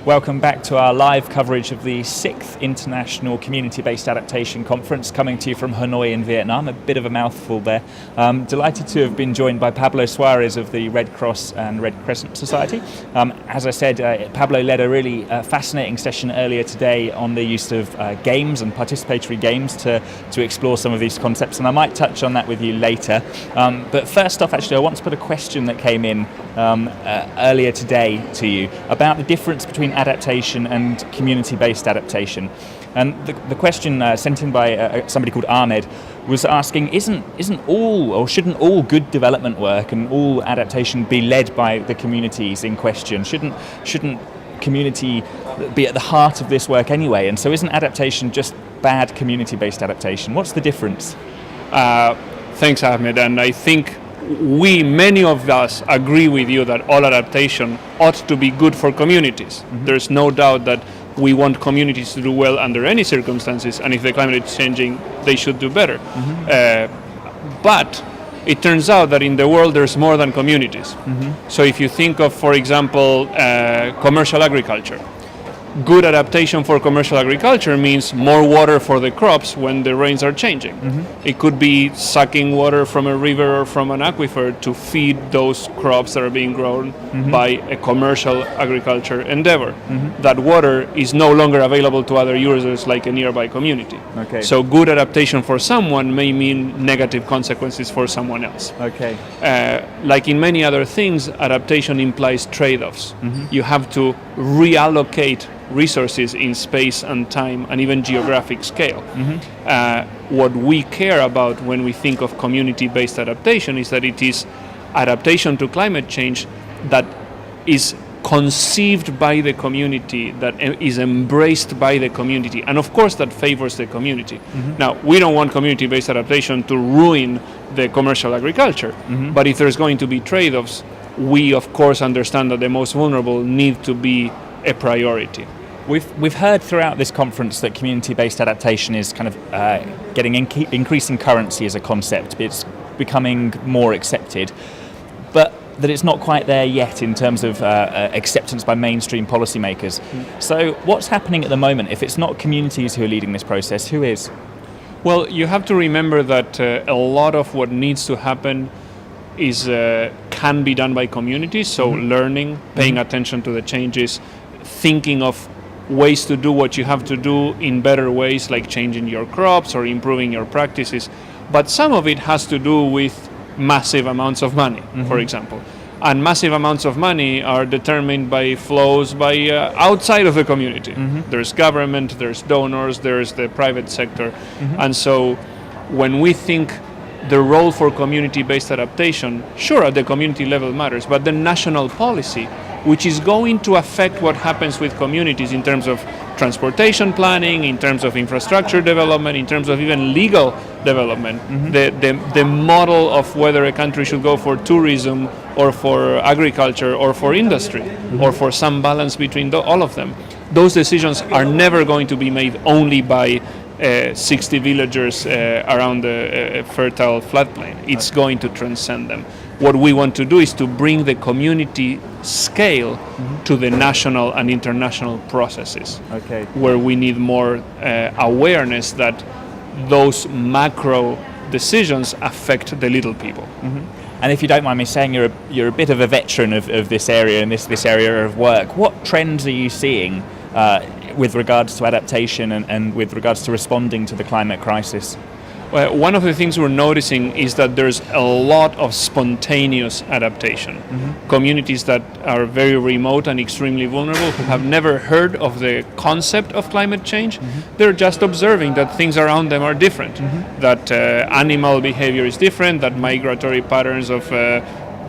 Welcome back to our live coverage of the 6th International Community-Based Adaptation Conference, coming to you from Hanoi in Vietnam. A bit of a mouthful there. Delighted to have been joined by Pablo Suarez of the Red Cross and Red Crescent Society. As I said, Pablo led a really fascinating session earlier today on the use of games and participatory games to explore some of these concepts, and I might touch on that with you later. But first off, actually, I want to put a question that came in earlier today to you about the difference between adaptation and community-based adaptation. And the question sent in by somebody called Ahmed was asking, isn't all, or shouldn't all good development work and all adaptation be led by the communities in question? Shouldn't community be at the heart of this work anyway? And so isn't adaptation just bad community-based adaptation? What's the difference? Thanks, Ahmed. And I think many of us agree with you that all adaptation ought to be good for communities. Mm-hmm. There's no doubt that we want communities to do well under any circumstances, and if the climate is changing, they should do better. Mm-hmm. But it turns out that in the world there's more than communities. Mm-hmm. So if you think of, for example, commercial agriculture, good adaptation for commercial agriculture means more water for the crops when the rains are changing. Mm-hmm. It could be sucking water from a river or from an aquifer to feed those crops that are being grown mm-hmm. by a commercial agriculture endeavor. Mm-hmm. That water is no longer available to other users like a nearby community. Okay. So good adaptation for someone may mean negative consequences for someone else. Okay. Like in many other things, adaptation implies trade-offs. Mm-hmm. You have to reallocate resources in space and time and even geographic scale. Mm-hmm. What we care about when we think of community-based adaptation is that it is adaptation to climate change that is conceived by the community, that is embraced by the community, and of course that favors the community. Mm-hmm. Now, we don't want community-based adaptation to ruin the commercial agriculture, mm-hmm. but if there's going to be trade-offs, we of course understand that the most vulnerable need to be a priority. We've heard throughout this conference that community-based adaptation is kind of getting increasing currency as a concept. It's becoming more accepted, but that it's not quite there yet in terms of acceptance by mainstream policymakers. So what's happening at the moment? If it's not communities who are leading this process, who is? Well, you have to remember that a lot of what needs to happen is can be done by communities, so mm-hmm. learning, paying mm-hmm. attention to the changes, thinking of ways to do what you have to do in better ways, like changing your crops or improving your practices. But some of it has to do with massive amounts of money, mm-hmm. for example. And massive amounts of money are determined by flows by outside of the community. Mm-hmm. There's government, there's donors, there's the private sector. Mm-hmm. And so when we think the role for community-based adaptation, sure, at the community level matters, but the national policy, which is going to affect what happens with communities in terms of transportation planning, in terms of infrastructure development, in terms of even legal development. Mm-hmm. The model of whether a country should go for tourism or for agriculture or for industry mm-hmm. or for some balance between all of them. Those decisions are never going to be made only by 60 villagers around the fertile floodplain. It's going to transcend them. What we want to do is to bring the community scale mm-hmm. to the national and international processes, okay. where we need more awareness that those macro decisions affect the little people. Mm-hmm. And if you don't mind me saying, you're a bit of a veteran of this area and this area of work. What trends are you seeing with regards to adaptation and with regards to responding to the climate crisis? Well, one of the things we're noticing is that there's a lot of spontaneous adaptation. Mm-hmm. Communities that are very remote and extremely vulnerable, who have never heard of the concept of climate change, mm-hmm. they're just observing that things around them are different, mm-hmm. that animal behavior is different, that migratory patterns of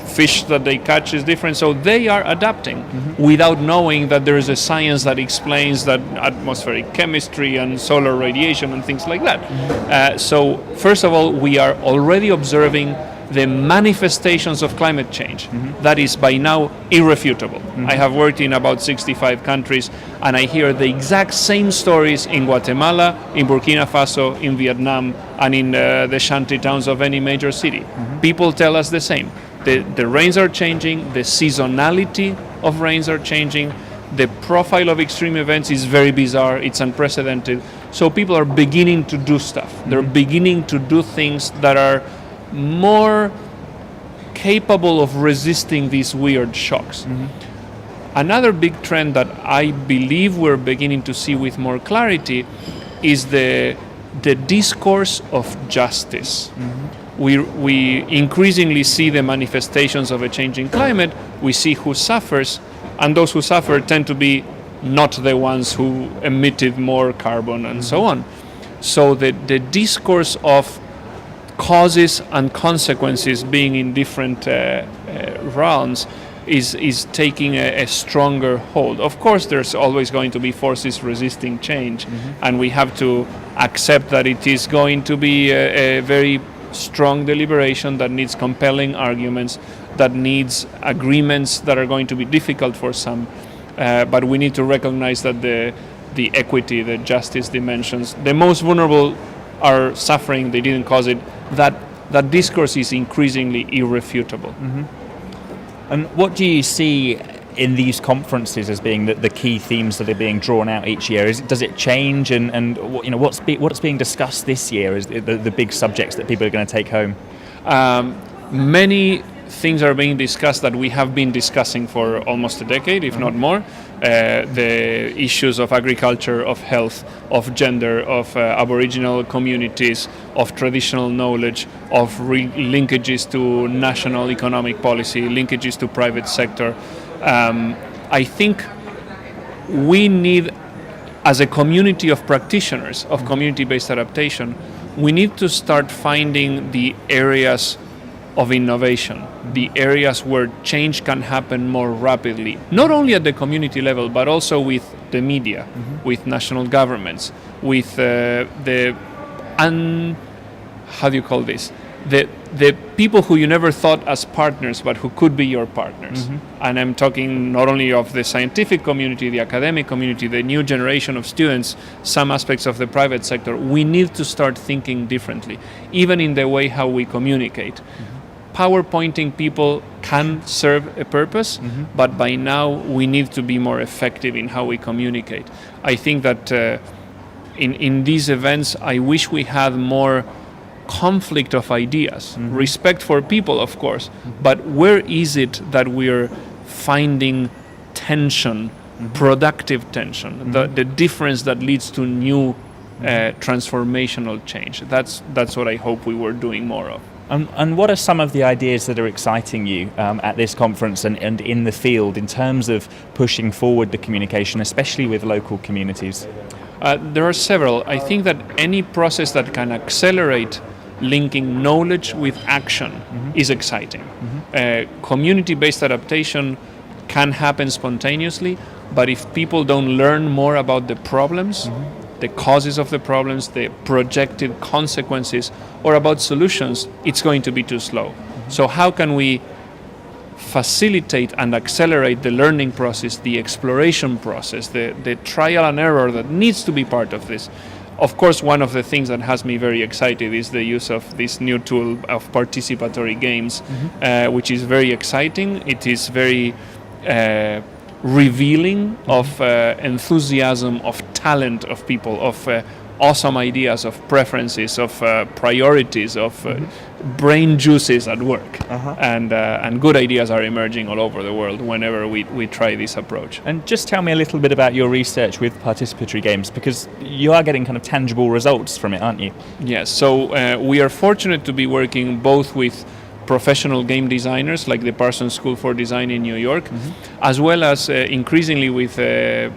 fish that they catch is different, so they are adapting mm-hmm. without knowing that there is a science that explains that atmospheric chemistry and solar radiation and things like that. Mm-hmm. So first of all, we are already observing the manifestations of climate change. Mm-hmm. That is by now irrefutable. Mm-hmm. I have worked in about 65 countries and I hear the exact same stories in Guatemala, in Burkina Faso, in Vietnam, and in the shanty towns of any major city. Mm-hmm. People tell us the same. The rains are changing, the seasonality of rains are changing, The profile of extreme events is very bizarre, it's unprecedented. So people are beginning to do stuff. They're beginning to do things that are more capable of resisting these weird shocks. Another big trend that I believe we're beginning to see with more clarity is the discourse of justice. We increasingly see the manifestations of a changing climate. We see who suffers, and those who suffer tend to be not the ones who emitted more carbon and so on. So the discourse of causes and consequences being in different realms is taking a stronger hold. Of course, there's always going to be forces resisting change, and we have to accept that it is going to be a very strong deliberation that needs compelling arguments, that needs agreements that are going to be difficult for some, but we need to recognize that the equity, the justice dimensions, the most vulnerable are suffering, they didn't cause it, that discourse is increasingly irrefutable. And what do you see in these conferences as being the key themes that are being drawn out each year? Does it change, and what's being discussed this year is the big subjects that people are going to take home? Many things are being discussed that we have been discussing for almost a decade, if not more. The issues of agriculture, of health, of gender, of Aboriginal communities, of traditional knowledge, of linkages to national economic policy, linkages to private sector. I think we need, as a community of practitioners of community-based adaptation, we need to start finding the areas of innovation, the areas where change can happen more rapidly, not only at the community level, but also with the media, with national governments, with the people who you never thought as partners, but who could be your partners. And I'm talking not only of the scientific community, the academic community, the new generation of students, some aspects of the private sector. We need to start thinking differently, even in the way how we communicate. PowerPointing people can serve a purpose, but by now we need to be more effective in how we communicate. I think that in these events, I wish we had more conflict of ideas, respect for people, of course, but where is it that we're finding tension, productive tension, the difference that leads to new transformational change? That's what I hope we were doing more of. And what are some of the ideas that are exciting you at this conference and in the field in terms of pushing forward the communication, especially with local communities? There are several. I think that any process that can accelerate linking knowledge with action is exciting. Community-based adaptation can happen spontaneously, but if people don't learn more about the problems, the causes of the problems, the projected consequences, or about solutions, it's going to be too slow. So how can we facilitate and accelerate the learning process, the exploration process, the trial and error that needs to be part of this? Of course, one of the things that has me very excited is the use of this new tool of participatory games, which is very exciting. It is very revealing of enthusiasm, of talent of people, of awesome ideas, of preferences, of priorities, of brain juices at work. And good ideas are emerging all over the world whenever we try this approach. And just tell me a little bit about your research with participatory games, because you are getting kind of tangible results from it, aren't you? Yes, so we are fortunate to be working both with professional game designers like the Parsons School for Design in New York, as well as increasingly with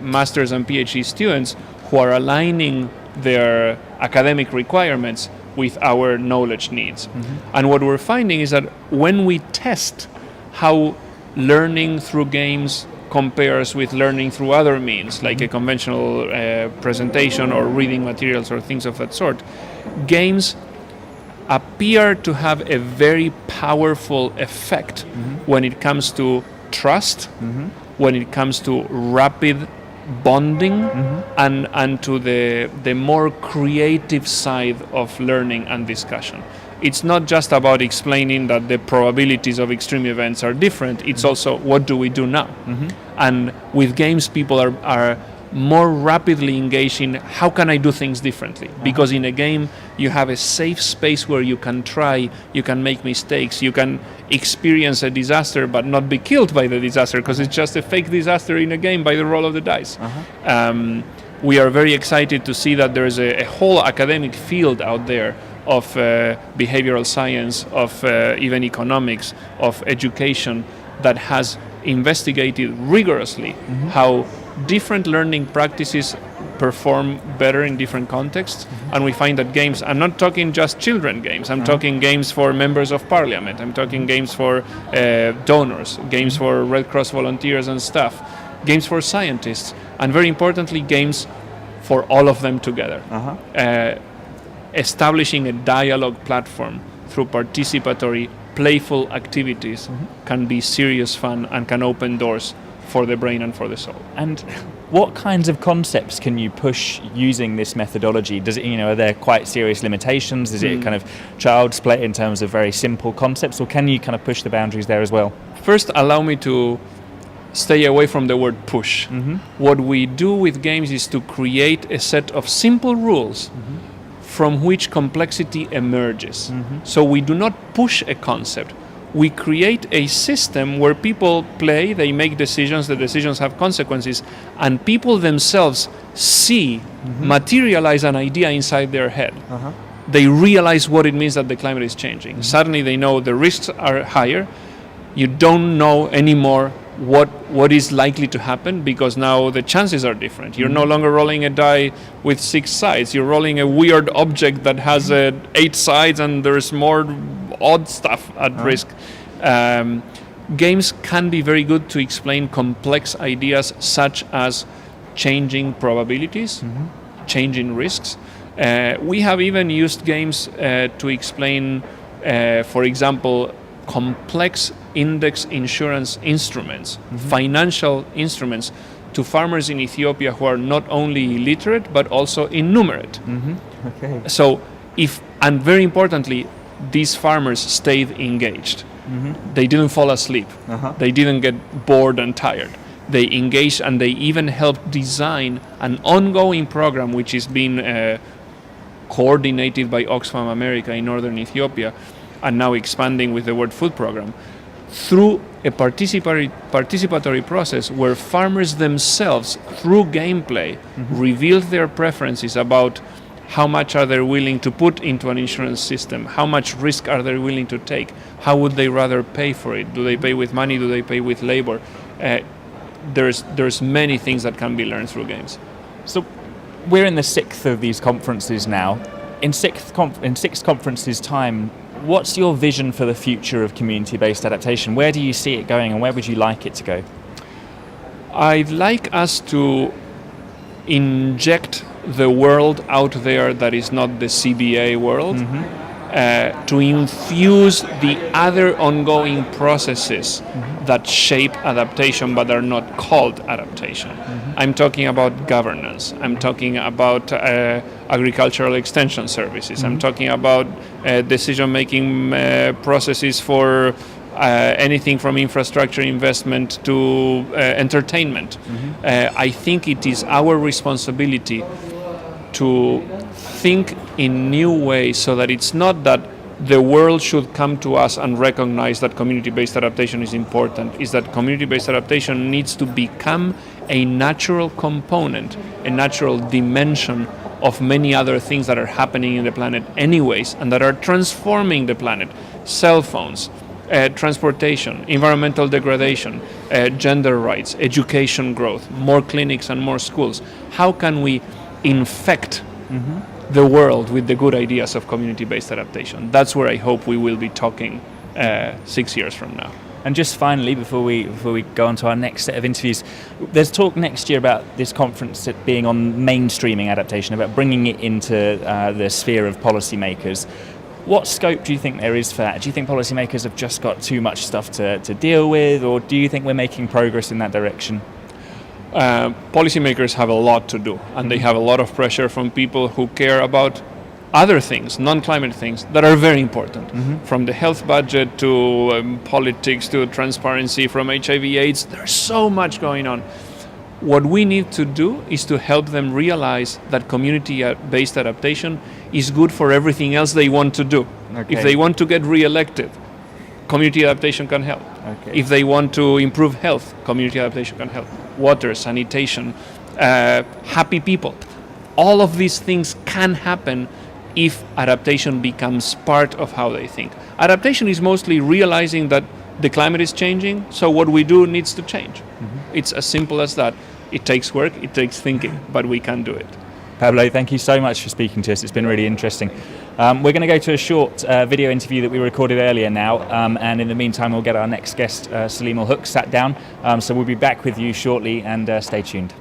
master's and PhD students who are aligning their academic requirements with our knowledge needs. And what we're finding is that when we test how learning through games compares with learning through other means, like a conventional presentation or reading materials or things of that sort, games appear to have a very powerful effect when it comes to trust, when it comes to rapid bonding, and to the more creative side of learning and discussion. It's not just about explaining that the probabilities of extreme events are different, it's also what do we do now? And with games, people are more rapidly engaged in how can I do things differently. Because in a game, you have a safe space where you can try, you can make mistakes, you can experience a disaster but not be killed by the disaster because it's just a fake disaster in a game by the roll of the dice. We are very excited to see that there is a whole academic field out there of behavioral science, of even economics, of education that has investigated rigorously how different learning practices perform better in different contexts. And we find that games, I'm not talking just children games, I'm talking games for members of parliament, I'm talking games for donors, games for Red Cross volunteers and staff, games for scientists, and very importantly, games for all of them together. Establishing a dialogue platform through participatory, playful activities can be serious fun and can open doors for the brain and for the soul. And what kinds of concepts can you push using this methodology? Does it, are there quite serious limitations? Is it kind of child's play in terms of very simple concepts, or can you kind of push the boundaries there as well? First, allow me to stay away from the word push. What we do with games is to create a set of simple rules from which complexity emerges. So we do not push a concept. We create a system where people play, they make decisions, the decisions have consequences, and people themselves see, materialize an idea inside their head. They realize what it means that the climate is changing. Suddenly they know the risks are higher. You don't know anymore what is likely to happen because now the chances are different. You're no longer rolling a die with 6 sides. You're rolling a weird object that has 8 sides and there's more odd stuff at risk. Games can be very good to explain complex ideas such as changing probabilities, changing risks. We have even used games to explain, for example, complex index insurance instruments, financial instruments, to farmers in Ethiopia who are not only illiterate but also innumerate. So and very importantly, these farmers stayed engaged. They didn't fall asleep. They didn't get bored and tired. They engaged, and they even helped design an ongoing program which is being coordinated by Oxfam America in northern Ethiopia, and now expanding with the World Food Program, through a participatory process where farmers themselves, through gameplay, reveal their preferences about how much are they willing to put into an insurance system, how much risk are they willing to take, how would they rather pay for it, do they pay with money, do they pay with labor. There's many things that can be learned through games. So we're in the 6th of these conferences now. In 6 conferences time, what's your vision for the future of community-based adaptation? Where do you see it going, and where would you like it to go? I'd like us to inject the world out there that is not the CBA world, to infuse the other ongoing processes that shape adaptation but are not called adaptation. I'm talking about governance. I'm talking about agricultural extension services. I'm talking about decision-making processes for anything from infrastructure investment to entertainment. I think it is our responsibility to think in new ways so that it's not that the world should come to us and recognize that community-based adaptation is important. Is that community-based adaptation needs to become a natural component, a natural dimension of many other things that are happening in the planet anyways and that are transforming the planet. Cell phones, transportation, environmental degradation, gender rights, education growth, more clinics and more schools. How can we infect the world with the good ideas of community-based adaptation? That's where I hope we will be talking 6 years from now. And just finally, before we go on to our next set of interviews, there's talk next year about this conference being on mainstreaming adaptation, about bringing it into the sphere of policymakers. What scope do you think there is for that? Do you think policymakers have just got too much stuff to deal with, or do you think we're making progress in that direction? Policymakers have a lot to do, and they have a lot of pressure from people who care about other things, non-climate things, that are very important. From the health budget to politics to transparency, from HIV/AIDS, there's so much going on. What we need to do is to help them realize that community-based adaptation is good for everything else they want to do. Okay. If they want to get re-elected, community adaptation can help. Okay. If they want to improve health, community adaptation can help. Water, sanitation, happy people. All of these things can happen if adaptation becomes part of how they think. Adaptation is mostly realizing that the climate is changing, so what we do needs to change. It's as simple as that. It takes work, it takes thinking, but we can do it. Pablo, thank you so much for speaking to us. It's been really interesting. We're going to go to a short video interview that we recorded earlier now, and in the meantime we'll get our next guest, Salim Al Hook, sat down. So we'll be back with you shortly, and stay tuned.